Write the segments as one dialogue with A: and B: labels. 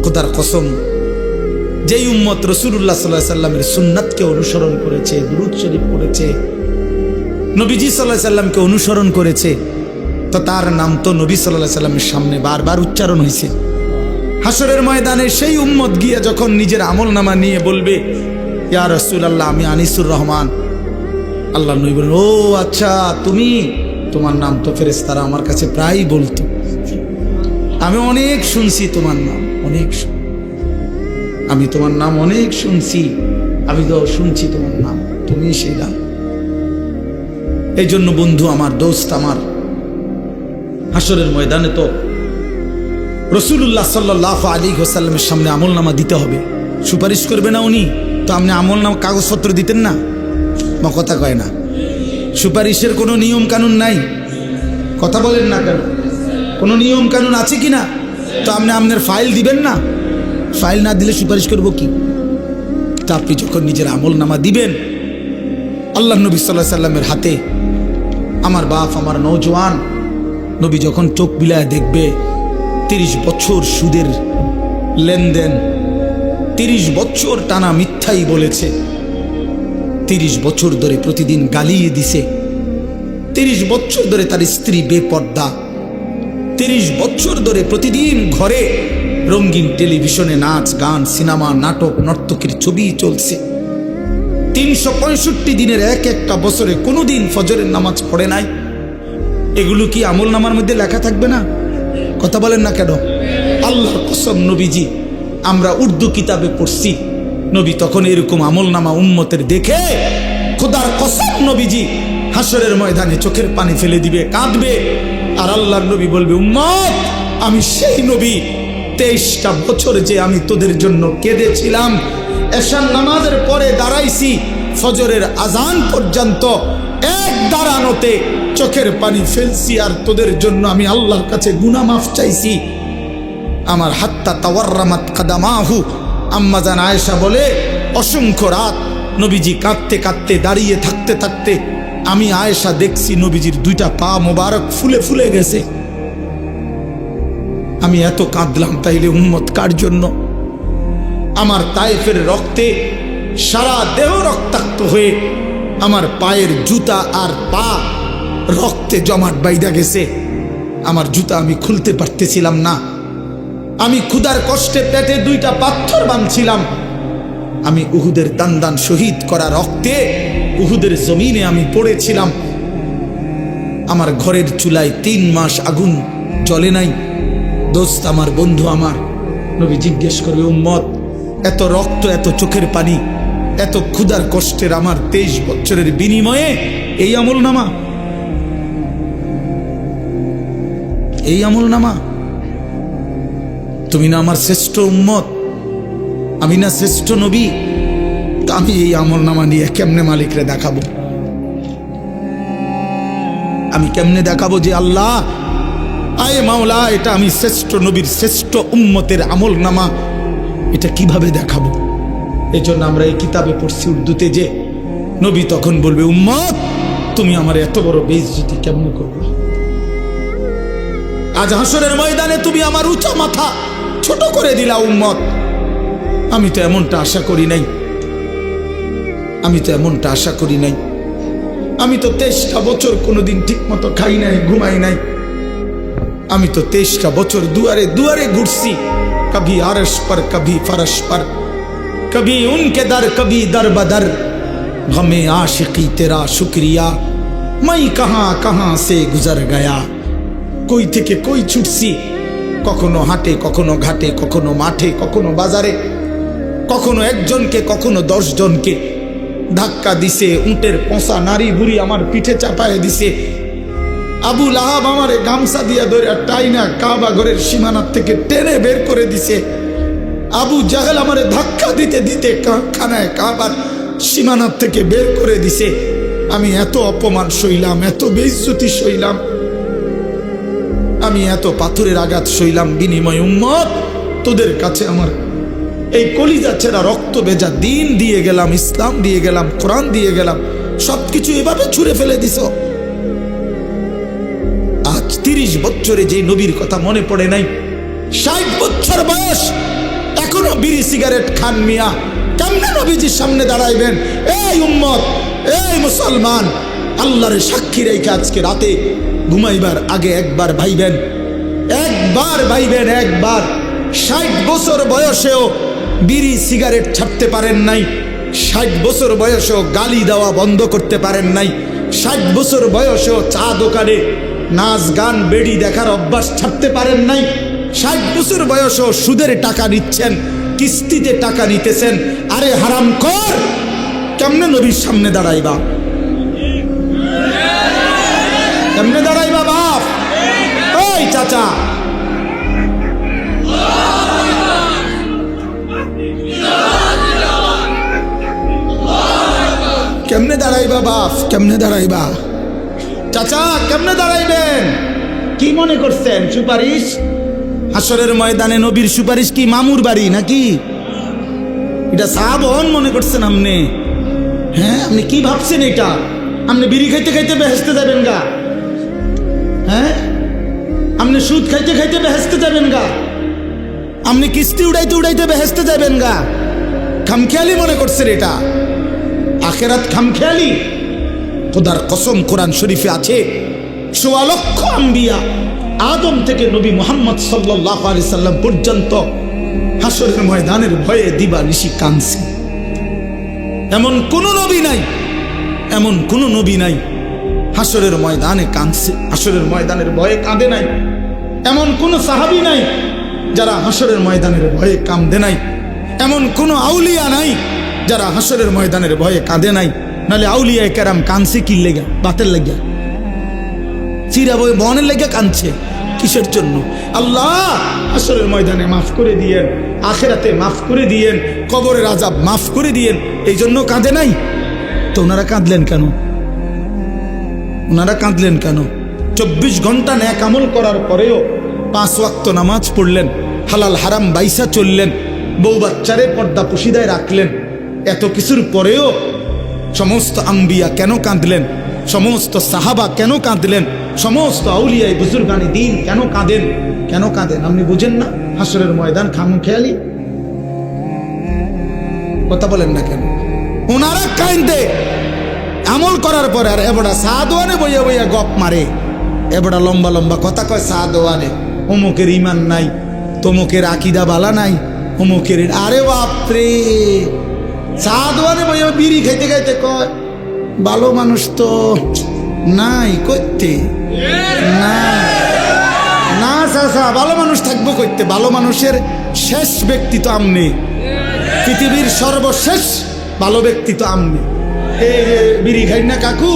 A: খোদার কসম, যেই উম্মত রাসূলুল্লাহ সাল্লাল্লাহু আলাইহি সাল্লামের সুন্নাতকে অনুসরণ করেছে, দুরূদ শরীফ পড়েছে, নবীজি সাল্লাল্লাহু আলাইহি সাল্লামকে অনুসরণ করেছে, তো তার নাম তো নবী সাল্লাল্লাহু আলাইহি সাল্লামের সামনে বারবার উচ্চারণ হয়েছে। হাসরের ময়দানে সেই উম্মত গিয়ে যখন নিজের আমলনামা নিয়ে বলবে, ইয়া রাসূলুল্লাহ, আমি আনিসুর রহমান, আল্লাহ নবী বলেন, ও আচ্ছা তুমি, তোমার নাম তো ফেরেশতারা আমার কাছে প্রায়ই বলতো, আমি অনেক শুনছি তোমার নাম, আমি তোমার নাম অনেক শুনছি, আমি তো শুনছি তোমার নাম, তুমি সেই নাম। এই জন্য বন্ধু আমার, দোস্ত আমার, হাসরের ময়দানে তো রাসূলুল্লাহ সাল্লাল্লাহু আলাইহি ওয়াসাল্লামের সামনে আমলনামা দিতে হবে। সুপারিশ করবে না উনি, তো আপনি আমলনামা কাগজপত্র দিতেন না? কথা কয় না, সুপারিশের কোনো নিয়ম কানুন নাই, কথা বলেন না কেন? কোনো নিয়ম কানুন আছে কি না? তো আপনি আপনার ফাইল দিবেন না? ফাইল না দিলে সুপারিশ করবো কি? তা আপনি যখন নিজের আমলনামা দিবেন, আল্লাহ নবী সাল্লাল্লাহু আলাইহি সাল্লামের হাতে, আমার বাপ, আমার নওজোয়ান নবী যখন চোখ বিলায় দেখবে 30 বছর সুদের লেনদেন, 30 বছর টানা মিথ্যাই বলেছে, 30 বছর ধরে প্রতিদিন গালিয়ে দিছে, 30 বছর ধরে তার স্ত্রী বেপর্দা, 30 বছর ধরে প্রতিদিন ঘরে রঙিন টেলিভিশনে নাচ গান, সিনেমা, নাটক, নর্তকীর ছবি চলছে, 365 দিনের এক একটা বছরে কোনোদিন ফজরের নামাজ পড়ে নাই। এগুলো কি আমলনামার মধ্যে লেখা থাকবে না? কথা বলেন না কেন? আল্লাহর কসম, নবীজি, আমরা উর্দু কিতাবে পড়ছি, নবী তখন এরকম আমলনামা উম্মতের দেখে খোদার কসম নবীজি হাসরের ময়দানে চোখের পানি ফেলে দিবে, কাঁদবে, আর আল্লাহর নবী বলবে, উম্মত, আমি সেই নবী, 23টা বছর যে আমি তোদের জন্য কেঁদেছিলাম, এশার নামাজের পরে দাঁড়াইছি, ফজরের আজান পর্যন্ত এক দাঁড়ানোতে চোখের পানি ফেলছি, আর তোদের জন্য আমি আল্লাহর কাছে গুনাহ মাফ চাইছি। আমার হাত্তা তাওয়াররামাত কাদামাহু, আম্মা জান আয়েশা বলে, অসংখ্য রাত নবীজি কাঁদতে কাঁদতে, দাঁড়িয়ে থাকতে থাকতে আমি আয়েশা দেখছি নবীজির 2টা পা মোবারক ফুলে ফুলে গেছে। আমি এত কাঁদলাম, তাইলে উম্মত কার জন্য? আমার তায়েফের রক্তে সারা দেহ রক্তাক্ত হয়ে আমার পায়ের জুতা আর পা রক্তে জমাট বাইদা গেছে, আমার জুতা আমি খুলতে পারতেছিলাম না, আমি ক্ষুধার কষ্টে পেটে 2টা পাথর বাঁধছিলাম, আমি উহুদের দান দান শহীদ করা রক্তে উহুদের জমিনে আমি পড়েছিলাম, আমার ঘরের চুলায় 3 মাস আগুন জ্বলে নাই। দোস্ত আমার, বন্ধু আমার, নবী জিজ্ঞেস করবে, উম্মত, এত রক্ত, এত চোখের পানি, এত ক্ষুধার কষ্টের আমার 23 বছরের বিনিময়ে এই আমলনামা, এই আমলনামা? তুমি না আমার শ্রেষ্ঠ উম্মত, আমি না শ্রেষ্ঠ নবী? আমি এই আমলনামা নিয়ে কেমনে মালিকরে দেখাবো? আমি কেমনে দেখাবো যে আল্লাহ, আয়ে মাওলা, এটা আমি শ্রেষ্ঠ নবীর শ্রেষ্ঠ উম্মতের আমলনামা, এটা কিভাবে দেখাবো? এই জন্য আমরা এই কিতাবে পড়ছি উর্দুতে, যে নবী তখন বলবে, উম্মত, তুমি আমার এত বড় বেইজ্জতি কেমনে করবে? আজ হাসরের ময়দানে তুমি আমার উঁচা মাথা ছোট করে দিলা উম্মত। আমি তো এমনটা আশা করি নাই, আমি তো এমনটা আশা করি নাই। আমি তো 23টা বছর কোনোদিন ঠিক মতো খাই নাই, ঘুমাই নাই। আমি তো 23টা বছর দুয়ারে দুয়ারে ঘুরছি, কবি আরশ पर कभी फरश पर, कभी उनके दर कभी दर बदर, गमे आशिकी तेरा शुक्रिया, मैं कहां कहां से गुजर गया। কই থেকে কই ছুটছি, কখনো হাটে, কখনো ঘাটে, কখনো মাঠে, কখনো বাজারে, কখনো একজনকে, কখনো 10 জনকে ধাক্কা দিছে, উটের পোঁছা নারী বুড়ি আমার পিঠে চাপায় দিছে, আবু লাহাব আমারে গামছা দিয়া ধরে টাইনা কাবা ঘরের সীমানার থেকে টেনে বের করে দিছে, আবু জাহেল আমারে ধাক্কা দিতে দিতে খানায় কাবার সীমানার থেকে বের করে দিছে। আমি এত অপমান সইলাম, এত বেইজ্জতি সইলাম, আমি এত পাথরের আঘাত সইলাম, বিনিময় উম্মত তোদের কাছে আমার এই কলিজা ছেঁড়া রক্ত ভেজা দিন দিয়ে গেলাম, ইসলাম দিয়ে গেলাম, কোরআন দিয়ে গেলাম, সবকিছু এভাবে ছুঁড়ে ফেলে দিছ। আজ 30 বছরে যে নবীর কথা মনে পড়ে নাই, 60 বছর বয়স বিড়ি সিগারেট খান মিয়া, কেমনে নবীজির সামনে দাঁড়াইবেন? এই উম্মত, এই মুসলমান, আল্লাহরে সাক্ষী রেখে আজকে রাতে ঘুমাইবার আগে একবার ভাইবেন, একবার ভাইবেন, একবার। 60 বছর বয়সেও বিড়ি সিগারেট ছাড়তে পারেন নাই, 60 বছর বয়সেও গালি দেওয়া বন্ধ করতে পারেন নাই, 60 বছর বয়সেও চা দোকানে নাচ গান বেড়ি দেখার অভ্যাস ছাড়তে পারেন নাই, 60 বছর বয়সেও সুদের টাকা নিচ্ছেন, কিস্তিতে টাকা নিতেছেন। আরে হারামখোর, কেমনে নবীর সামনে দাঁড়াইবা? কেমনে দাঁড়াইবা বাপ? ওই চাচা, কেমনে দাঁড়াইবা বাপ? কেমনে দাঁড়াইবা? চাচা কেমনে দাঁড়াইবেন? কি মনে করছেন সুপারিশ? হাসরের ময়দানে নবীর সুপারিশ কি মামুর বাড়ি নাকি? এটা সাহাবন মনে করছেন আপনি? হ্যাঁ, আপনি কি ভাবছেন এটা? আপনি বিড়ি খাইতে খাইতে বেহেশতে যাবেন গা? হ্যাঁ, আপনি সুদ খাইতে খাইতে বেহেশতে যাবেন গা? আপনি কিস্তি উড়াইতে উড়াইতে বেহেশতে যাবেন গা? খামখেয়ালি মনে করছেন এটা? আখেরাত খামখেয়ালি? খোদার কসম, কোরআন শরীফে আছে ১৪ লক্ষ আম্বিয়া আদম থেকে নবী মুহাম্মদ সাল্লাল্লাহু আলাইহি সাল্লাম পর্যন্ত হাসরের ময়দানের ভয়ে দিবানিশি কাঁদছে। এমন কোন নবী নাই, এমন কোন নবী নাই হাসরের ময়দানে কাঁদছে, হাসরের ময়দানের ভয়ে কাঁদে নাই। এমন কোন সাহাবী নাই যারা হাসরের ময়দানের ভয়ে কাঁদে নাই। এমন কোন আউলিয়া নাই যারা হাসরের ময়দানের ভয়ে কাঁদে নাই। নালে আউলিয়া কেরাম কাঁদছে কি লেগা? বাতের লেগা, চিরা বই বনের লেগে কাঁদছে কিসের জন্য? আল্লাহ হাসরের ময়দানে মাফ করে দিয়েন, আখেরাতে মাফ করে দিয়েন, কবরের আযাব মাফ করে দিয়েন, এই জন্য কাঁদে নাই। তো ওনারা কাঁদলেন কেন? ওনারা কাঁদলেন কেন? 24 ঘন্টা নেক আমল করার পরেও 5 ওয়াক্ত নামাজ পড়লেন, হালাল হারাম বাইসা চললেন, বউ বাচ্চারে পর্দা পুশিদায় রাখলেন। এত কিছুর পরেও সমস্ত আম্বিয়া কেন কাঁদলেন? সমস্ত সাহাবা কেন কাঁদলেন? সমস্ত আউলিয়া বুজুর্গানি দিন কেন কাঁদেন? কেন কাঁদেন আপনি বুঝেন না? হাসরের ময়দান খামখেয়ালি? কথা বলেন না কেন? ওনারা কাঁদে আমল করার পরে, আর এবড়া সাদওয়ানে বইয়া বইয়া গপ মারে, এবড়া লম্বা লম্বা কথা কয় সাদওয়ানে, অমুকের ইমান নাই, তমুকের আকিদা বালা নাই, অমুকের। আরে বাপরে, সাদওয়ানে বইয়া বিড়ি খাইতে খাইতে কয় ভালো মানুষ তো নাই করতে না, না চাচা, ভালো মানুষ থাকবো করতে? ভালো মানুষের শেষ ব্যক্তি তো আমনে, পৃথিবীর সর্বশেষ ভালো ব্যক্তি তো আমনে। এই বিড়ি খাই না কাকু,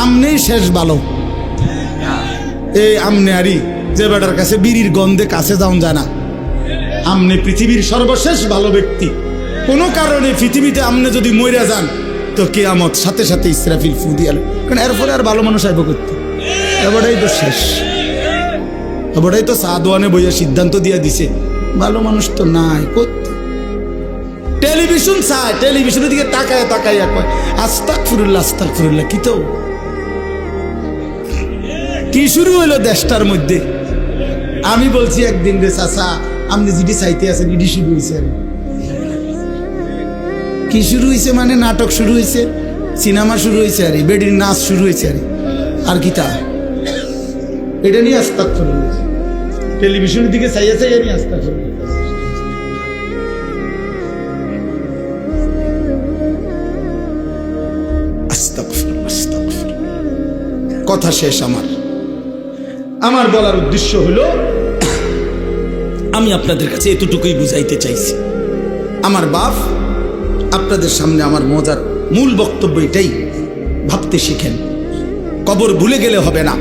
A: আমনেই শেষ ভালো। এই আমনে আরি যে বেটার কাছে বিড়ির গন্ধে কাছে যাওয়া যায় না, আমনে পৃথিবীর সর্বশেষ ভালো ব্যক্তি। কোনো কারণে পৃথিবীতে আমনে যদি মইরা যান তো কিয়ামত সাথে সাথে ইসরাফিল ফু দিয়ে, কারণ এরপরে আর ভালো মানুষ আইব করতে। এবারটাই তো শেষ, এবারটাই তো সাদওয়ানে বইয়া সিদ্ধান্ত দিয়ে দিছে ভালো মানুষ তো নাই করতে। টেলিভিশন চায়, টেলিভিশনের দিকে তাকায় তাকাইয়া কয় আস্তাগফিরুল্লাহ আস্তাগফিরুল্লাহ। কি তো কি শুরু হইলো দেশটার মধ্যে? আমি বলছি একদিন রে চাচা, আপনি যেটি চাইতে আছেন এটি শুরু হয়েছে। কি শুরু হয়েছে মানে? নাটক শুরু হয়েছে, সিনেমা শুরু হয়েছে, আরে বেডির নাচ শুরু হয়েছে। আর কি তা? এটা নিয়ে আস্তাগফিরুল্লাহ, টেলিভিশনের দিকে চাইয়া চাইয়া নিয়ে আস্তাগফিরুল্লাহ। আস্তাগফিরুল্লাহ আস্তাগফিরুল্লাহ। কথা শেষ। আমার বলার উদ্দেশ্য হলো, আমি আপনাদের কাছে এতটুকুই বুঝাইতে চাইছি। আমার বাপ আপনাদের সামনে আমার মজার মূল বক্তব্য এটাই, ভাবতে শিখেন। কবর ভুলে গেলে হবে না,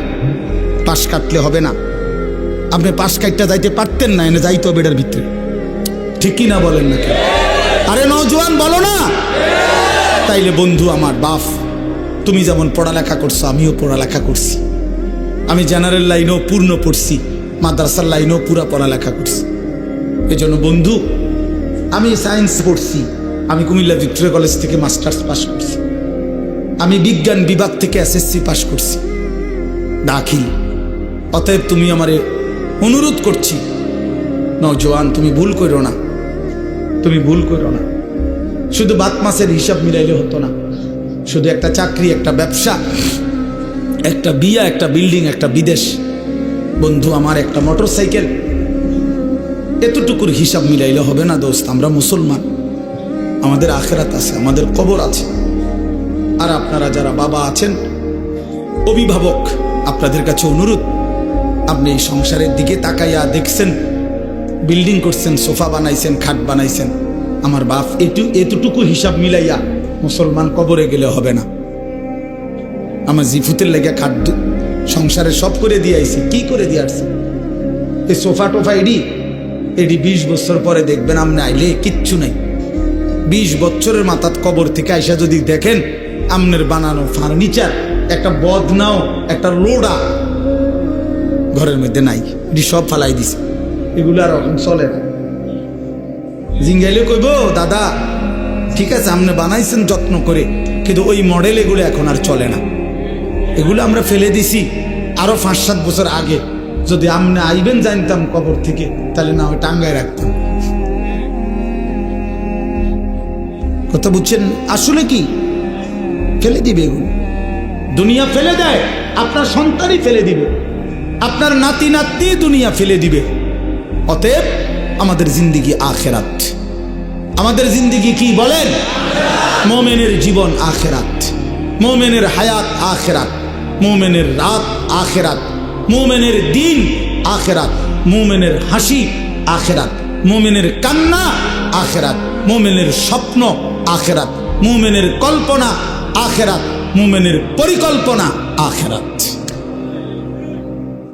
A: পাশ কাটলে হবে না। আপনি পাশ কাটটা যাইতে পারতেন না, এনে যাইতে হবে এটার ভিতরে, ঠিক কি না বলেন না? আরে নওজোয়ান বলো না? তাইলে বন্ধু আমার বাপ, তুমি যেমন পড়ালেখা করছো আমিও পড়ালেখা করছি। আমি জেনারেল লাইনেও পূর্ণ পড়ছি, মাদ্রাসার লাইনেও পুরা পড়ালেখা করছি। এই জন্য বন্ধু, আমি সায়েন্স পড়ছি, আমি কুমিল্লা ভিক্টোরিয়া কলেজ থেকে মাস্টার্স পাস করছি, আমি বিজ্ঞান বিভাগ থেকে এসএসসি পাস করছি দাখিল। অতএব তুমি আমারে অনুরোধ করছি, নওজোয়ান তুমি ভুল করো না, তুমি ভুল করো না। শুধু বাত মাসের হিসাব মিলাইলে হতো না, শুধু একটা চাকরি, একটা ব্যবসা, একটা বিয়া, একটা বিল্ডিং, একটা বিদেশ, বন্ধু আমার একটা মোটর সাইকেল, এতটুকুর হিসাব মিলাইলে হবে না দোস্ত। আমরা মুসলমান, আমাদের আখেরাত আছে, আমাদের কবর আছে। আর আপনারা যারা বাবা আছেন, অভিভাবক, আপনাদের কাছে অনুরোধ, আপনি এই সংসারের দিকে তাকাইয়া দেখছেন, বিল্ডিং করছেন, সোফা বানাইছেন, খাট বানাইছেন, আমার বাপ এতটুকু হিসাব মিলাইয়া মুসলমান কবরে গেলে হবে না। আমার জিফুতের লেগে খাট সংসারে সব করে দিয়ে আইছি, কি করে দিয়ে আসছি? এই সোফা টোফা এডি 20 বছর পরে দেখবেন আপনি আইলে কিচ্ছু নাই। 20 বছরের মাথাত কবর থেকে আইসা যদি দেখেন আমনের বানানো ফার্নিচার, একটা বদনাও, একটা লোডা ঘরের মধ্যে নাই, এটি সব ফালাই দিছে। এগুলো আর এখন চলে না। জিঙ্গাইলে কইব, দাদা ঠিক আছে আপনি বানাইছেন যত্ন করে, কিন্তু ওই মডেল এগুলো এখন আর চলে না, এগুলো আমরা ফেলে দিছি। আরো 5-7 বছর আগে যদি আপনি আইবেন জানতাম কবর থেকে, তাহলে না ওই টাঙ্গায় রাখতাম। কথা বুঝছেন? আসলে কি ফেলে দিবে এগুলো, দুনিয়া ফেলে দেয়, আপনার সন্তানই ফেলে দিবে, আপনার নাতি নাতনি দুনিয়া ফেলে দিবে। অতএব আমাদের জিন্দিগি আখেরাত। আমাদের জিন্দিগি কি বলেন? মোমেনের জীবন আখেরাত, মোমেনের হায়াত আখেরাত, মোমেনের রাত আখেরাত, মোমেনের দিন আখেরাত, মোমেনের হাসি আখেরাত, মোমেনের কান্না আখেরাত, মোমেনের স্বপ্ন আখেরাত, মোমেনের কল্পনা আখেরাত, মোমেনের পরিকল্পনা আখেরাত।